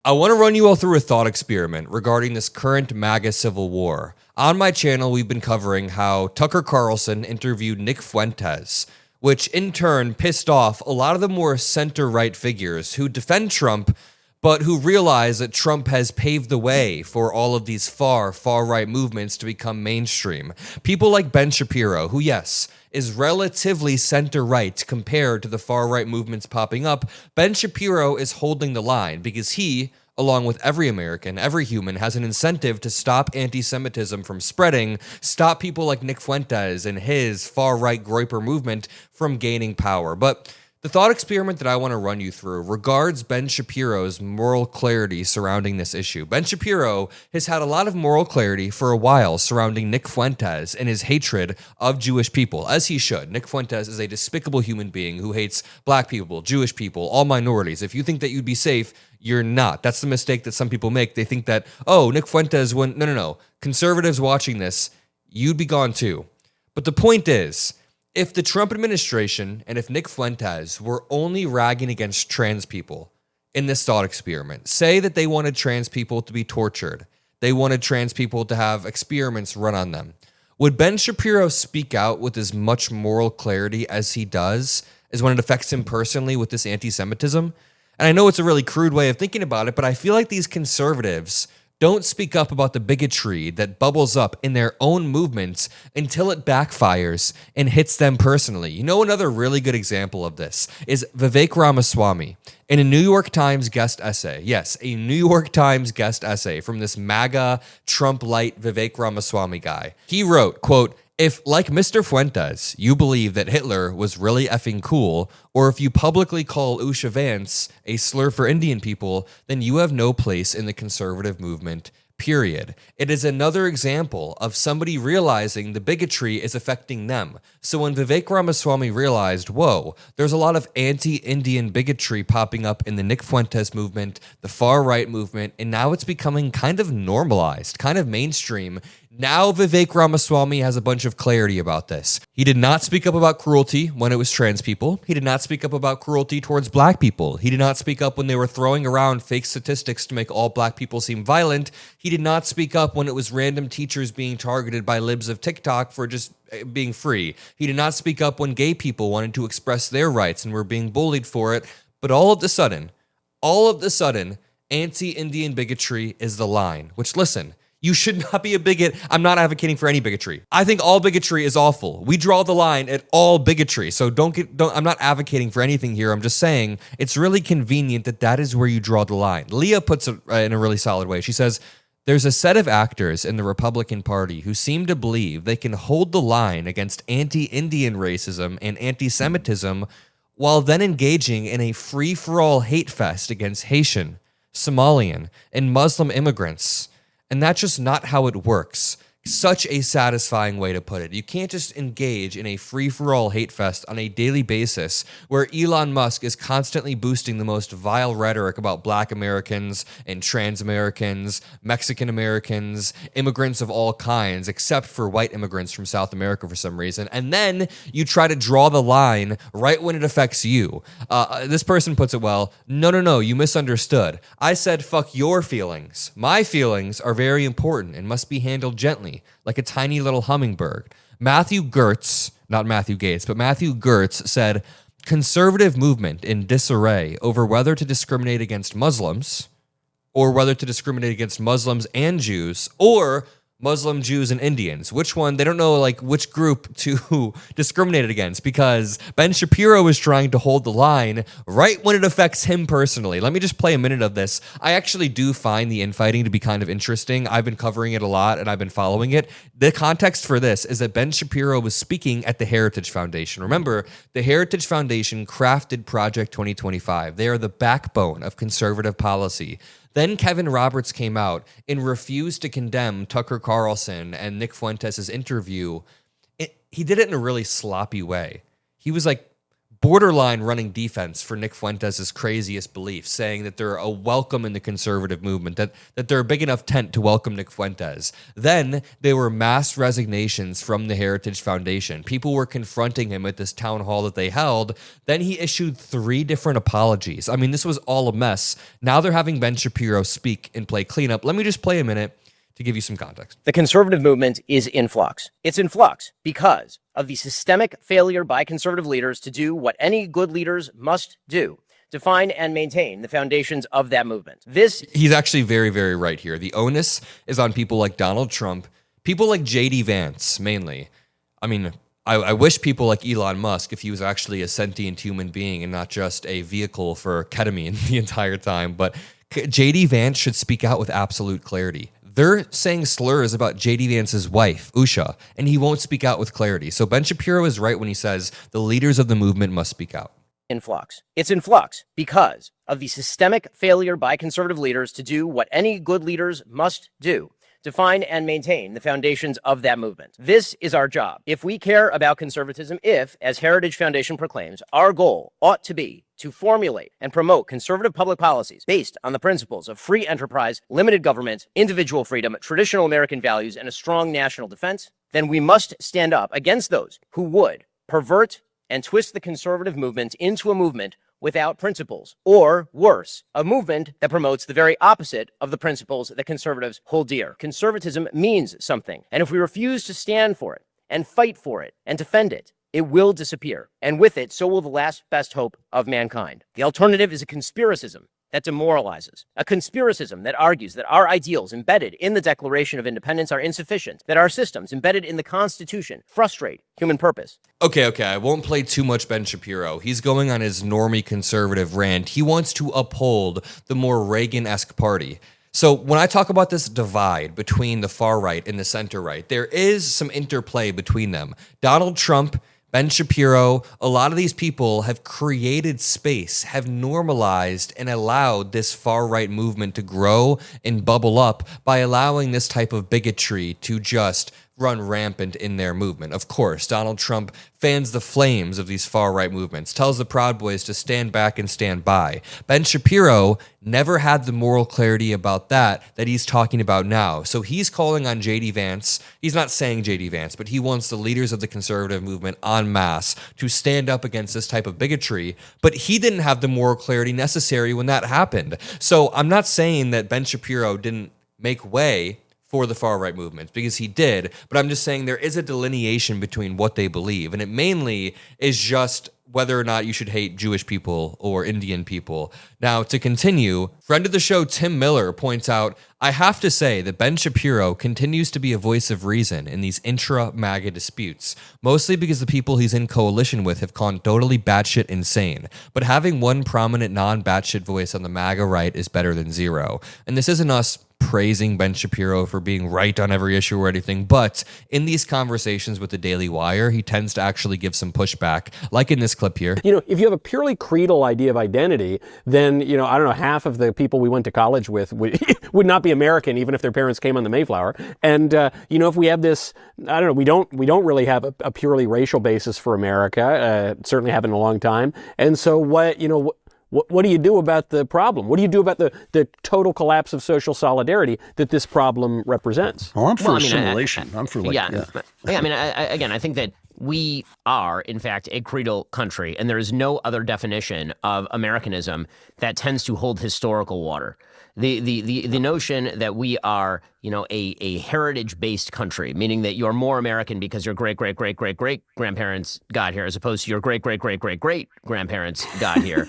I want to run you all through a thought experiment regarding this current MAGA civil war. On my channel, we've been covering how Tucker Carlson interviewed Nick Fuentes, which in turn pissed off a lot of the more center-right figures who defend Trump, but who realize that Trump has paved the way for all of these far-right movements to become mainstream. People like Ben Shapiro, who, yes, is relatively center-right compared to the far-right movements popping up. Ben Shapiro is holding the line because he, along with every American, every human, has an incentive to stop anti-Semitism from spreading, stop people like Nick Fuentes and his far-right Groyper movement from gaining power. But the thought experiment that I want to run you through regards Ben Shapiro's moral clarity surrounding this issue. Ben Shapiro has had a lot of moral clarity for a while surrounding Nick Fuentes and his hatred of Jewish people, as he should. Nick Fuentes is a despicable human being who hates black people, Jewish people, all minorities. If you think that you'd be safe, you're not. That's the mistake that some people make. They think that, oh, Nick Fuentes wouldn't. No. Conservatives watching this, you'd be gone too. But the point is, if the Trump administration and if Nick Fuentes were only ragging against trans people in this thought experiment, say that they wanted trans people to be tortured, they wanted trans people to have experiments run on them, would Ben Shapiro speak out with as much moral clarity as he does as when it affects him personally with this anti-Semitism? And I know it's a really crude way of thinking about it, but I feel like these conservatives don't speak up about the bigotry that bubbles up in their own movements until it backfires and hits them personally. You know, another really good example of this is Vivek Ramaswamy in a New York Times guest essay. Yes, a New York Times guest essay from this MAGA Trump-light Vivek Ramaswamy guy. He wrote, quote, "If, like Mr. Fuentes, you believe that Hitler was really effing cool, or if you publicly call Usha Vance a slur for Indian people, then you have no place in the conservative movement, period." It is another example of somebody realizing the bigotry is affecting them. So when Vivek Ramaswamy realized, whoa, there's a lot of anti-Indian bigotry popping up in the Nick Fuentes movement, the far-right movement, and now it's becoming kind of normalized, kind of mainstream. Now Vivek Ramaswamy has a bunch of clarity about this. He did not speak up about cruelty when it was trans people. He did not speak up about cruelty towards black people. He did not speak up when they were throwing around fake statistics to make all black people seem violent. He did not speak up when it was random teachers being targeted by libs of TikTok for just being free. He did not speak up when gay people wanted to express their rights and were being bullied for it. But all of a sudden, anti-Indian bigotry is the line, which, listen, you should not be a bigot. I'm not advocating for any bigotry. I think all bigotry is awful. We draw the line at all bigotry. So I'm not advocating for anything here. I'm just saying it's really convenient that is where you draw the line. Leah puts it in a really solid way. She says, "There's a set of actors in the Republican Party who seem to believe they can hold the line against anti-Indian racism and anti-Semitism while then engaging in a free-for-all hate fest against Haitian, Somalian, and Muslim immigrants. And that's just not how it works." Such a satisfying way to put it. You can't just engage in a free-for-all hate fest on a daily basis where Elon Musk is constantly boosting the most vile rhetoric about black Americans and trans Americans, Mexican Americans, immigrants of all kinds, except for white immigrants from South America for some reason. And then you try to draw the line right when it affects you. This person puts it well, no, you misunderstood. I said, fuck your feelings. My feelings are very important and must be handled gently, like a tiny little hummingbird. Matthew Gertz, not Matthew Gates, but Matthew Gertz said, "Conservative movement in disarray over whether to discriminate against Muslims or whether to discriminate against Muslims and Jews or Muslim, Jews, and Indians." Which one? They don't know like which group to discriminate against because Ben Shapiro is trying to hold the line right when it affects him personally. Let me just play a minute of this. I actually do find the infighting to be kind of interesting. I've been covering it a lot and I've been following it. The context for this is that Ben Shapiro was speaking at the Heritage Foundation. Remember, the Heritage Foundation crafted Project 2025. They are the backbone of conservative policy. Then Kevin Roberts came out and refused to condemn Tucker Carlson and Nick Fuentes' interview. He did it in a really sloppy way. He was like borderline running defense for Nick Fuentes' craziest beliefs, saying that they're a welcome in the conservative movement, that they're a big enough tent to welcome Nick Fuentes. Then there were mass resignations from the Heritage Foundation. People were confronting him at this town hall that they held. Then he issued 3 different apologies. I mean, this was all a mess. Now they're having Ben Shapiro speak and play cleanup. Let me just play a minute to give you some context. The conservative movement is in flux. It's in flux because of the systemic failure by conservative leaders to do what any good leaders must do: define and maintain the foundations of that movement. He's actually very, very right here. The onus is on people like Donald Trump, people like J.D. Vance, mainly. I mean, I wish people like Elon Musk, if he was actually a sentient human being and not just a vehicle for ketamine the entire time, but J.D. Vance should speak out with absolute clarity. They're saying slurs about J.D. Vance's wife, Usha, and he won't speak out with clarity. So Ben Shapiro is right when he says the leaders of the movement must speak out. In flux. It's in flux because of the systemic failure by conservative leaders to do what any good leaders must do: define and maintain the foundations of that movement. This is our job. If we care about conservatism, if, as Heritage Foundation proclaims, our goal ought to be to formulate and promote conservative public policies based on the principles of free enterprise, limited government, individual freedom, traditional American values, and a strong national defense, then we must stand up against those who would pervert and twist the conservative movement into a movement without principles, or worse, a movement that promotes the very opposite of the principles that conservatives hold dear. Conservatism means something, and if we refuse to stand for it and fight for it and defend it, it will disappear, and with it, so will the last best hope of mankind. The alternative is a conspiracism that demoralizes, a conspiracism that argues that our ideals embedded in the Declaration of Independence are insufficient, that our systems embedded in the Constitution frustrate human purpose. Okay, I won't play too much Ben Shapiro. He's going on his normie conservative rant. He wants to uphold the more Reagan-esque party. So when I talk about this divide between the far right and the center right, there is some interplay between them. Donald Trump, Ben Shapiro, a lot of these people have created space, have normalized and allowed this far-right movement to grow and bubble up by allowing this type of bigotry to just run rampant in their movement. Of course, Donald Trump fans the flames of these far-right movements, tells the Proud Boys to stand back and stand by. Ben Shapiro never had the moral clarity about that he's talking about now. So he's calling on J.D. Vance. He's not saying J.D. Vance, but he wants the leaders of the conservative movement en masse to stand up against this type of bigotry. But he didn't have the moral clarity necessary when that happened. So I'm not saying that Ben Shapiro didn't make way for the far-right movements, because he did, but I'm just saying there is a delineation between what they believe, and it mainly is just whether or not you should hate Jewish people or Indian people. Now, to continue, friend of the show Tim Miller points out, I have to say that Ben Shapiro continues to be a voice of reason in these intra-MAGA disputes, mostly because the people he's in coalition with have gone totally batshit insane. But having one prominent non-batshit voice on the MAGA right is better than zero. And this isn't us praising Ben Shapiro for being right on every issue or anything, but in these conversations with the Daily Wire, he tends to actually give some pushback, like in this clip here. You know, if you have a purely creedal idea of identity, then, you know, I don't know, half of the people we went to college with would not be American, even if their parents came on the Mayflower. And, you know, if we have this, I don't know, we don't really have a purely racial basis for America, certainly haven't in a long time. And so what do you do about the problem? What do you do about the total collapse of social solidarity that this problem represents? Well, I'm for assimilation. I'm for I think that we are, in fact, a creedal country, and there is no other definition of Americanism that tends to hold historical water. The notion that we are, you know, a heritage-based country, meaning that you're more American because your great-great-great-great-great-grandparents got here, as opposed to your great-great-great-great-great-grandparents got here.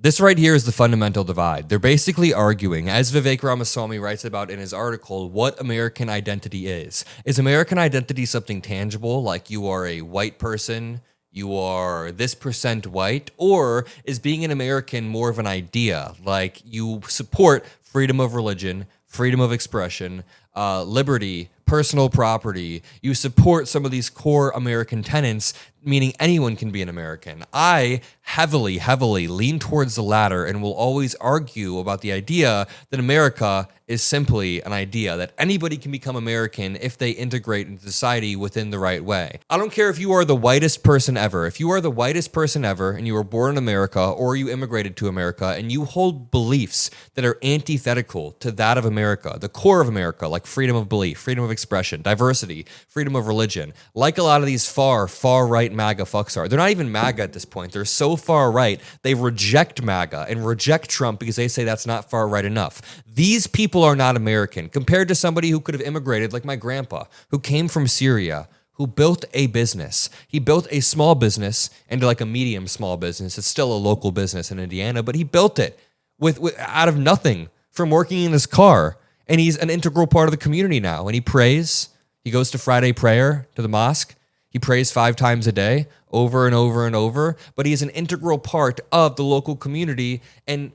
This right here is the fundamental divide. They're basically arguing, as Vivek Ramaswamy writes about in his article, what American identity is. Is American identity something tangible, like you are a white person, you are this percent white, or is being an American more of an idea, like you support freedom of religion, freedom of expression, liberty, personal property. You support some of these core American tenets, meaning anyone can be an American. I heavily lean towards the latter and will always argue about the idea that America is simply an idea, that anybody can become American if they integrate into society within the right way. I don't care if you are the whitest person ever. If you are the whitest person ever and you were born in America or you immigrated to America and you hold beliefs that are antithetical to that of America, the core of America, like freedom of belief, freedom of expression, diversity, freedom of religion, like a lot of these far right MAGA fucks are. They're not even MAGA at this point. They're so far right, they reject MAGA and reject Trump because they say that's not far right enough. These people are not American compared to somebody who could have immigrated, like my grandpa, who came from Syria, who built a business. He built a small business into like a medium small business. It's still a local business in Indiana, but he built it with out of nothing from working in his car. And he's an integral part of the community now. And he prays. He goes to Friday prayer to the mosque. He prays 5 times a day, over and over and over. But he is an integral part of the local community. And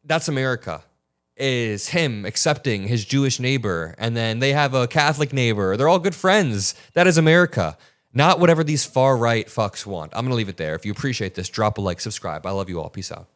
that's America, is him accepting his Jewish neighbor. And then they have a Catholic neighbor. They're all good friends. That is America. Not whatever these far right fucks want. I'm going to leave it there. If you appreciate this, drop a like, subscribe. I love you all. Peace out.